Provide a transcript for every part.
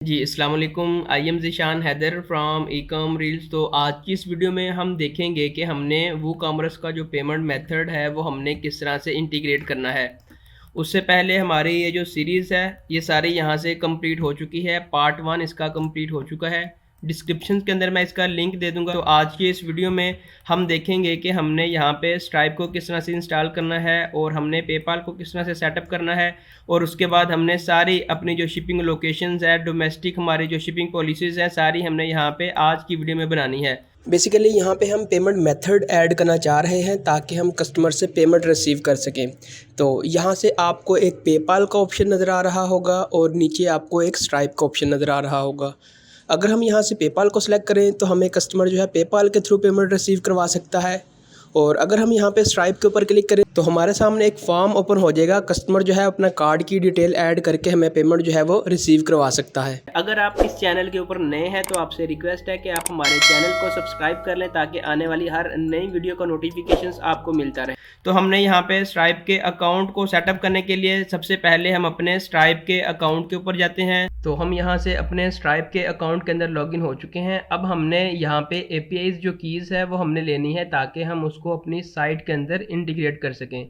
जी, अस्सलाम वालेकुम। I am Zeeshan Haider from Ecom Reels. तो आज की इस वीडियो में हम देखेंगे कि हमने वूकॉमर्स का जो पेमेंट मेथड है वो हमने किस तरह से इंटीग्रेट करना है। उससे पहले हमारी ये जो सीरीज़ है ये सारी यहाँ से कंप्लीट हो चुकी है। पार्ट 1 इसका कंप्लीट हो चुका है। डिस्क्रिप्शन के अंदर मैं इसका लिंक दे दूँगा। तो आज की इस वीडियो में हम देखेंगे कि हमने यहाँ पे स्ट्राइप को किस तरह से इंस्टॉल करना है और हमने पेपाल को किस तरह से सेटअप करना है, और उसके बाद हमने सारी अपनी जो शिपिंग लोकेशंस है, डोमेस्टिक हमारी जो शिपिंग पॉलिसीज़ हैं, सारी हमने यहाँ पे आज की वीडियो में बनानी है। बेसिकली यहाँ पे हम पेमेंट मेथड ऐड करना चाह रहे हैं ताकि हम कस्टमर से पेमेंट रिसीव कर सकें। तो यहाँ से आपको एक पेपाल का ऑप्शन नज़र आ रहा होगा और नीचे आपको एक स्ट्राइप का ऑप्शन नज़र आ रहा होगा। अगर हम यहाँ से पेपाल को सिलेक्ट करें तो हमें कस्टमर जो है पेपाल के थ्रू पेमेंट रिसीव करवा सकता है। और अगर हम यहाँ पे स्ट्राइप के ऊपर क्लिक करें तो हमारे सामने एक फॉर्म ओपन हो जाएगा। कस्टमर जो है अपना कार्ड की डिटेल ऐड करके हमें पेमेंट जो है वो रिसीव करवा सकता है। अगर आप इस चैनल के ऊपर नए हैं तो आपसे रिक्वेस्ट है कि आप हमारे चैनल को सब्सक्राइब कर लें ताकि आने वाली हर नई वीडियो का नोटिफिकेशंस आपको मिलता रहे। तो हमने यहाँ पे स्ट्राइप के अकाउंट को सेटअप करने के लिए सबसे पहले हम अपने स्ट्राइप के अकाउंट के ऊपर जाते हैं। तो हम यहाँ से अपने स्ट्राइप के अकाउंट के अंदर लॉगिन हो चुके हैं। अब हमने यहाँ पे एपीआईज जो कीज़ है वो हमने लेनी है ताकि हम उसको अपनी साइट के अंदर इंटीग्रेट कर सकें।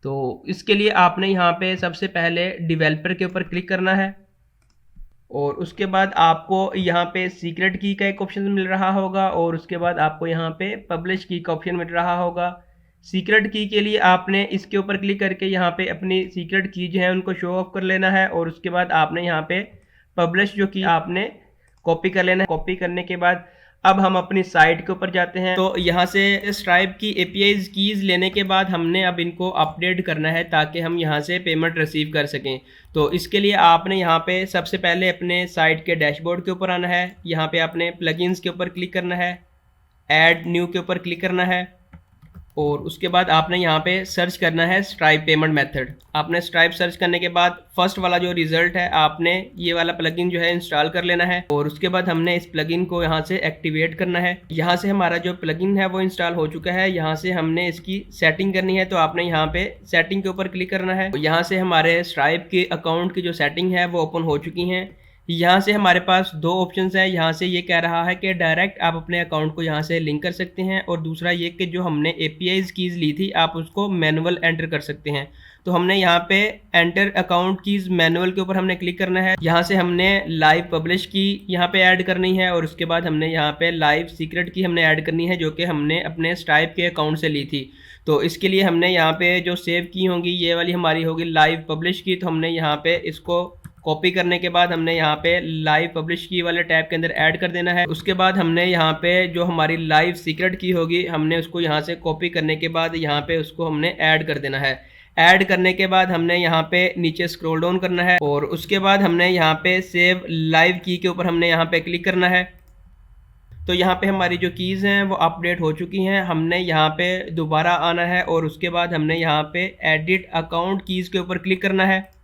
तो इसके लिए आपने यहाँ पे सबसे पहले डेवलपर के ऊपर क्लिक करना है और उसके बाद आपको यहाँ पे सीक्रेट की का एक ऑप्शन मिल रहा होगा और उसके बाद आपको यहाँ पे पब्लिश की का ऑप्शन मिल रहा होगा। सीक्रेट की के लिए आपने इसके ऊपर क्लिक करके यहाँ पे अपनी सीक्रेट की जो है उनको शो ऑफ कर लेना है और उसके बाद आपने यहाँ पे पब्लिश जो की आपने कॉपी कर लेना है। कॉपी करने के बाद अब हम अपनी साइट के ऊपर जाते हैं। तो यहाँ से स्ट्राइप की एपीआईज कीज़ लेने के बाद हमने अब इनको अपडेट करना है ताकि हम यहाँ से पेमेंट रिसीव कर सकें। तो इसके लिए आपने यहाँ पे सबसे पहले अपने साइट के डैशबोर्ड के ऊपर आना है। यहाँ पे आपने प्लगइन्स के ऊपर क्लिक करना है, ऐड न्यू के ऊपर क्लिक करना है और उसके बाद आपने यहाँ पे सर्च करना है स्ट्राइप पेमेंट मेथड। आपने स्ट्राइप सर्च करने के बाद फर्स्ट वाला जो रिजल्ट है आपने ये वाला प्लगइन जो है इंस्टॉल कर लेना है और उसके बाद हमने इस प्लगइन को यहाँ से एक्टिवेट करना है। यहाँ से हमारा जो प्लगइन है वो इंस्टॉल हो चुका है। यहाँ से हमने इसकी सेटिंग करनी है तो आपने यहाँ पे सेटिंग के ऊपर क्लिक करना है। यहाँ से हमारे स्ट्राइप के अकाउंट की जो सेटिंग है वो ओपन हो चुकी हैं। यहाँ से हमारे पास दो ऑप्शंस हैं। यहाँ से ये कह रहा है कि डायरेक्ट आप अपने अकाउंट को यहाँ से लिंक कर सकते हैं और दूसरा ये कि जो हमने एपीआईज कीज़ ली थी आप उसको मैनुअल एंटर कर सकते हैं। तो हमने यहाँ पे एंटर अकाउंट कीज़ मैनुअल के ऊपर हमने क्लिक करना है। यहाँ से हमने लाइव पब्लिश की यहाँ पे ऐड करनी है और उसके बाद हमने यहाँ पे लाइव सीक्रेट की हमने ऐड करनी है जो कि हमने अपने स्ट्राइप के अकाउंट से ली थी। तो इसके लिए हमने यहाँ पे जो सेव की होंगी ये वाली हमारी होगी लाइव पब्लिश की। तो हमने यहाँ पे इसको कॉपी करने के बाद हमने यहाँ पे लाइव पब्लिश की वाले टैब के अंदर ऐड कर देना है। उसके बाद हमने यहाँ पे जो हमारी लाइव सीक्रेट की होगी हमने उसको यहाँ से कॉपी करने के बाद यहाँ पे उसको हमने ऐड कर देना है। ऐड करने के बाद हमने यहाँ पे नीचे स्क्रॉल डाउन करना है और उसके बाद हमने यहाँ पे सेव लाइव की के ऊपर हमने यहाँ पे क्लिक करना है। तो यहाँ पे हमारी जो कीज़ हैं वो अपडेट हो चुकी हैं। हमने यहाँ पे दोबारा आना है और उसके बाद हमने यहाँ पे एडिट अकाउंट कीज़ के ऊपर क्लिक करना है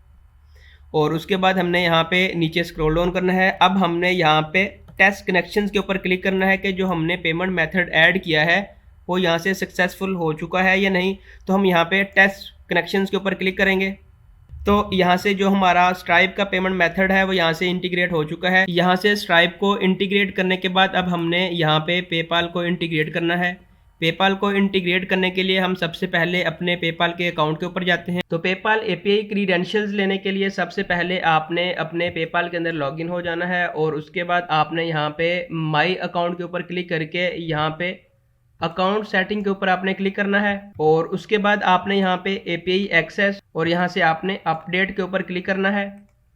और उसके बाद हमने यहाँ पे नीचे स्क्रॉल डाउन करना है। अब हमने यहाँ पे टेस्ट कनेक्शंस के ऊपर क्लिक करना है कि जो हमने पेमेंट मेथड ऐड किया है वो यहाँ से सक्सेसफुल हो चुका है या नहीं। तो हम यहाँ पे टेस्ट कनेक्शंस के ऊपर क्लिक करेंगे। तो यहाँ से जो हमारा स्ट्राइप का पेमेंट मेथड है वो यहाँ से इंटीग्रेट हो चुका है। यहाँ से स्ट्राइप को इंटीग्रेट करने के बाद अब हमने यहाँ पे पेपाल को इंटीग्रेट करना है। पेपाल को इंटीग्रेट करने के लिए हम सबसे पहले अपने पेपाल के अकाउंट के ऊपर जाते हैं। तो पेपाल एपीआई क्रीडेंशियल्स लेने के लिए सबसे पहले आपने अपने पेपाल के अंदर लॉगिन हो जाना है और उसके बाद आपने यहाँ पे माई अकाउंट के ऊपर क्लिक करके यहाँ पे अकाउंट सेटिंग के ऊपर आपने क्लिक करना है और उसके बाद आपने यहाँ पे एपीआई एक्सेस और यहाँ से आपने अपडेट के ऊपर क्लिक करना है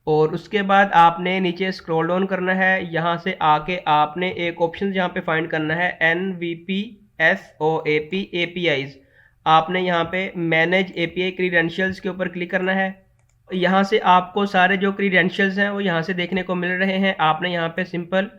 और उसके बाद आपने नीचे स्क्रॉल डाउन करना है। यहाँ से आके आपने एक ऑप्शन यहाँ पे फाइंड करना है NVPSOAP APIs। आपने यहाँ पे मैनेज एपीआई क्रीडेंशियल्स के ऊपर क्लिक करना है। यहाँ से आपको सारे जो क्रीडेंशियल्स हैं वो यहाँ से देखने को मिल रहे हैं। आपने यहाँ पे सिंपल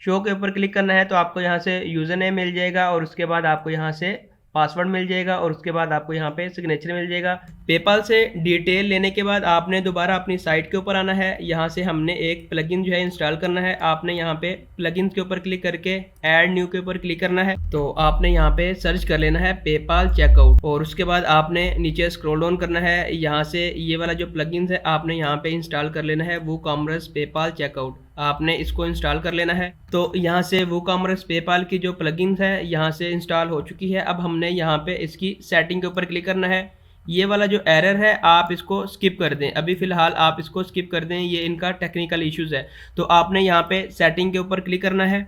शो के ऊपर क्लिक करना है तो आपको यहाँ से यूज़र नेम मिल जाएगा और उसके बाद आपको यहाँ से पासवर्ड मिल जाएगा और उसके बाद आपको यहाँ पे सिग्नेचर मिल जाएगा। पेपाल से डिटेल लेने के बाद आपने दोबारा अपनी साइट के ऊपर आना है। यहाँ से हमने एक प्लगइन जो है इंस्टॉल करना है। आपने यहाँ पे प्लगइन के ऊपर क्लिक करके ऐड न्यू के ऊपर क्लिक करना है। तो आपने यहाँ पे सर्च कर लेना है पेपाल चेकआउट और उसके बाद आपने नीचे स्क्रॉल डाउन करना है। यहाँ से ये वाला जो प्लगइन है आपने यहाँ पे इंस्टॉल कर लेना है, वूकॉमर्स पेपाल चेकआउट। आपने इसको इंस्टॉल कर लेना है। तो यहाँ से वूकॉमर्स पेपाल की जो प्लगइन है यहाँ से इंस्टॉल हो चुकी है। अब हमने यहाँ पे इसकी सेटिंग के ऊपर क्लिक करना है। ये वाला जो एरर है आप इसको स्किप कर दें, अभी फ़िलहाल आप इसको स्किप कर दें, ये इनका टेक्निकल इश्यूज़ है। तो आपने यहाँ पे सेटिंग के ऊपर क्लिक करना है।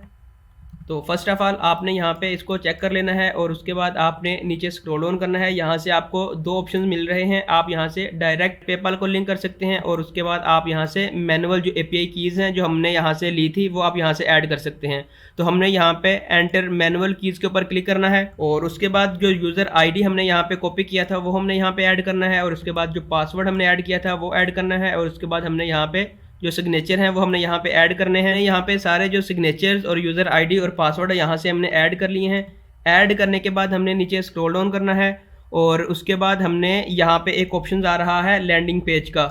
तो फर्स्ट ऑफ ऑल आपने यहाँ पे इसको चेक कर लेना है और उसके बाद आपने नीचे स्क्रॉल डाउन करना है। यहाँ से आपको दो ऑप्शन मिल रहे हैं। आप यहाँ से डायरेक्ट पेपाल को लिंक कर सकते हैं और उसके बाद आप यहाँ से मैनुअल जो एपीआई कीज़ हैं जो हमने यहाँ से ली थी वो आप यहाँ से ऐड कर सकते हैं। तो हमने यहाँ पे एंटर मैनुअल कीज़ के ऊपर क्लिक करना है और उसके बाद जो यूज़र आईडी हमने यहाँ पे कॉपी किया था वो हमने यहाँ पे ऐड करना है और उसके बाद जो पासवर्ड हमने ऐड किया था वो ऐड करना है और उसके बाद हमने यहाँ पे जो सिग्नेचर हैं वो हमने यहाँ पे ऐड करने हैं। यहाँ पे सारे जो सिग्नेचर्स और यूज़र आईडी और पासवर्ड है यहाँ से हमने ऐड कर लिए हैं। ऐड करने के बाद हमने नीचे स्क्रॉल डाउन करना है और उसके बाद हमने यहाँ पे एक ऑप्शन आ रहा है लैंडिंग पेज का।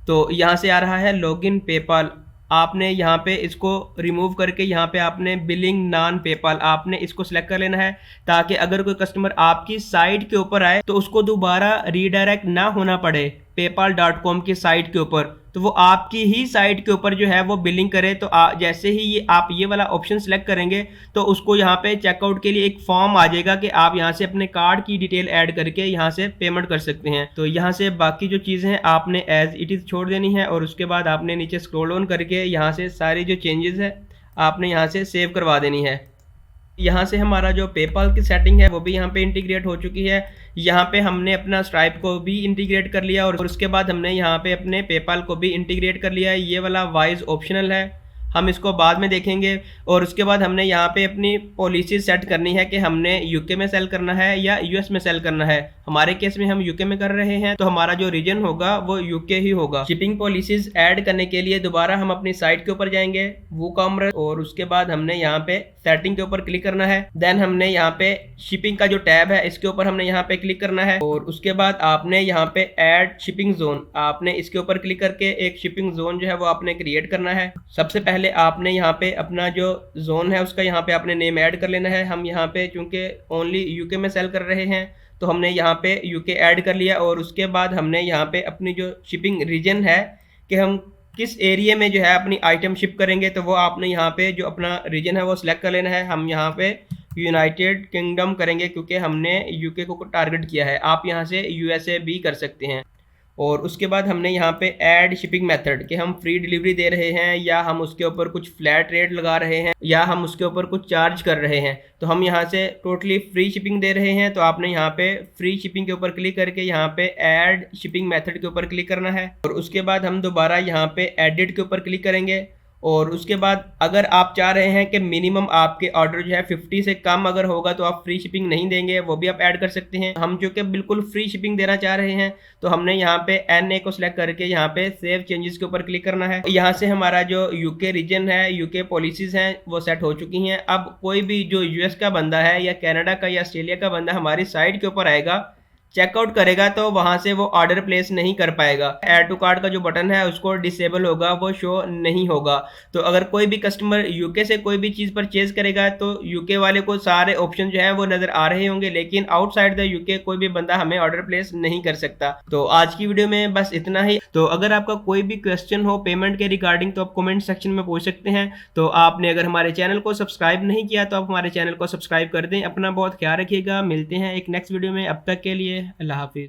तो यहाँ से आ रहा है लॉगिन पेपाल। आपने यहाँ पे इसको रिमूव करके यहाँ पे आपने बिलिंग नॉन पेपाल आपने इसको सिलेक्ट कर लेना है ताकि अगर कोई कस्टमर आपकी साइट के ऊपर आए तो उसको दोबारा रीडायरेक्ट ना होना पड़े paypal.com की साइट के ऊपर, तो वो आपकी ही साइट के ऊपर जो है वो बिलिंग करे। तो जैसे ही आप ये वाला ऑप्शन सेलेक्ट करेंगे तो उसको यहाँ पे चेकआउट के लिए एक फॉर्म आ जाएगा कि आप यहाँ से अपने कार्ड की डिटेल ऐड करके यहाँ से पेमेंट कर सकते हैं। तो यहाँ से बाकी जो चीज़ें हैं आपने एज इट इज़ छोड़ देनी है और उसके बाद आपने नीचे स्क्रॉल डाउन करके यहाँ से सारी जो चेंजेस है आपने यहाँ से सेव करवा देनी है। यहाँ से हमारा जो पेपाल की सेटिंग है वो भी यहाँ पे इंटीग्रेट हो चुकी है। यहाँ पे हमने अपना स्ट्राइप को भी इंटीग्रेट कर लिया और उसके बाद हमने यहाँ पे अपने पेपाल को भी इंटीग्रेट कर लिया है। ये वाला वाइज ऑप्शनल है, हम इसको बाद में देखेंगे। और उसके बाद हमने यहाँ पे अपनी पॉलिसी सेट करनी है कि हमने यूके में सेल करना है या यूएस में सेल करना है। हमारे केस में हम यूके में कर रहे हैं तो हमारा जो रीजन होगा वो यूके ही होगा। शिपिंग पॉलिसीज ऐड करने के लिए दोबारा हम अपनी साइट के ऊपर जाएंगे वूकॉमर्स और उसके बाद हमने यहाँ पे सेटिंग के ऊपर क्लिक करना है। देन हमने यहाँ पे शिपिंग का जो टैब है इसके ऊपर हमने यहाँ पे क्लिक करना है और उसके बाद आपने यहाँ पे ऐड शिपिंग जोन आपने इसके ऊपर क्लिक करके एक शिपिंग जोन जो है वो आपने क्रिएट करना है। सबसे पहले आपने यहाँ पे अपना जो जोन है उसका यहाँ पे आपने नेम ऐड कर लेना है। हम यहाँ पे चूंकि ओनली यूके में सेल कर रहे हैं तो हमने यहाँ पे यूके ऐड कर लिया और उसके बाद हमने यहाँ पे अपनी जो शिपिंग रीजन है कि हम किस एरिया में जो है अपनी आइटम शिप करेंगे तो वो आपने यहाँ पे जो अपना रीजन है वो सिलेक्ट कर लेना है। हम यहाँ पे यूनाइटेड किंगडम करेंगे क्योंकि हमने यूके को टारगेट किया है। आप यहाँ से यूएसए भी कर सकते हैं। और उसके बाद हमने यहाँ पे ऐड शिपिंग मेथड कि हम फ्री डिलीवरी दे रहे हैं या हम उसके ऊपर कुछ फ्लैट रेट लगा रहे हैं या हम उसके ऊपर कुछ चार्ज कर रहे हैं। तो हम यहाँ से टोटली फ्री शिपिंग दे रहे हैं तो आपने यहाँ पे फ्री शिपिंग के ऊपर क्लिक करके यहाँ पे ऐड शिपिंग मेथड के ऊपर क्लिक करना है और उसके बाद हम दोबारा यहाँ पे एडिट के ऊपर क्लिक करेंगे। और उसके बाद अगर आप चाह रहे हैं कि मिनिमम आपके ऑर्डर जो है 50 से कम अगर होगा तो आप फ्री शिपिंग नहीं देंगे, वो भी आप ऐड कर सकते हैं। हम जो कि बिल्कुल फ्री शिपिंग देना चाह रहे हैं तो हमने यहाँ पे NA को सिलेक्ट करके यहाँ पे सेव चेंजेस के ऊपर क्लिक करना है। यहाँ से हमारा जो यूके रीजन है, यूके पॉलिसीज हैं वो सेट हो चुकी हैं। अब कोई भी जो यूएस का बंदा है या कनाडा का या ऑस्ट्रेलिया का बंदा हमारी साइट के ऊपर आएगा, चेकआउट करेगा तो वहां से वो ऑर्डर प्लेस नहीं कर पाएगा। ऐड टू कार्ट का जो बटन है उसको डिसेबल होगा, वो शो नहीं होगा। तो अगर कोई भी कस्टमर यूके से कोई भी चीज़ परचेज करेगा तो यूके वाले को सारे ऑप्शन जो है वो नज़र आ रहे होंगे, लेकिन आउटसाइड द यूके कोई भी बंदा हमें ऑर्डर प्लेस नहीं कर सकता। तो आज की वीडियो में बस इतना ही। तो अगर आपका कोई भी क्वेश्चन हो पेमेंट के रिगार्डिंग तो आप कमेंट सेक्शन में पूछ सकते हैं। तो आपने अगर हमारे चैनल को सब्सक्राइब नहीं किया तो आप हमारे चैनल को सब्सक्राइब कर दें। अपना बहुत ख्याल रखिएगा, मिलते हैं एक नेक्स्ट वीडियो में। अब तक के लिए अल्लाह हाफिज़।